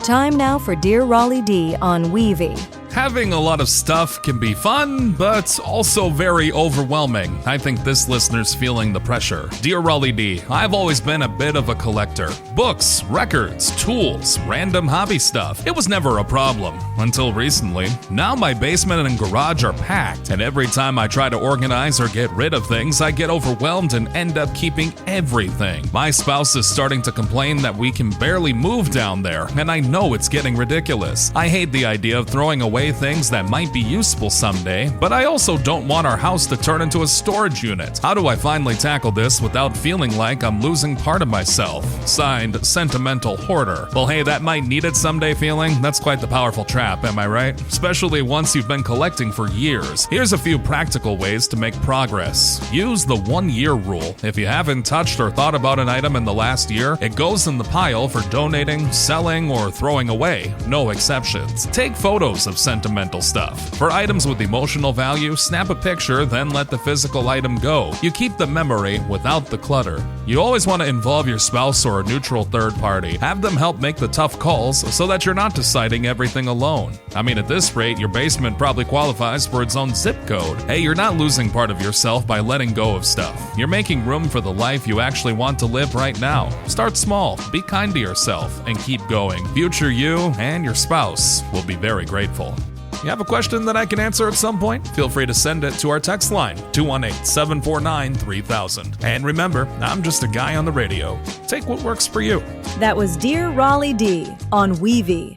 Time now for Dear Rollie D on Weavy. Having a lot of stuff can be fun, but also very overwhelming. I think this listener's feeling the pressure. Dear Rollie D, I've always been a bit of a collector. Books, records, tools, random hobby stuff. It was never a problem, until recently. Now my basement and garage are packed, and every time I try to organize or get rid of things, I get overwhelmed and end up keeping everything. My spouse is starting to complain that we can barely move down there, and I know it's getting ridiculous. I hate the idea of throwing away things that might be useful someday, but I also don't want our house to turn into a storage unit. How do I finally tackle this without feeling like I'm losing part of myself? Signed, Sentimental Hoarder. Well, hey, that might need it someday feeling. That's quite the powerful trap, am I right? Especially once you've been collecting for years. Here's a few practical ways to make progress. Use the 1-year rule. If you haven't touched or thought about an item in the last year, it goes in the pile for donating, selling, or throwing away. No exceptions. Take photos of sentimental stuff. For items with emotional value, snap a picture, then let the physical item go. You keep the memory without the clutter. You always want to involve your spouse or a neutral third party. Have them help make the tough calls so that you're not deciding everything alone. I mean, at this rate, your basement probably qualifies for its own zip code. Hey, you're not losing part of yourself by letting go of stuff. You're making room for the life you actually want to live right now. Start small, be kind to yourself, and keep going. Future you and your spouse will be very grateful. You have a question that I can answer at some point? Feel free to send it to our text line, 218-749-3000. And remember, I'm just a guy on the radio. Take what works for you. That was Dear Rollie D on Weavy.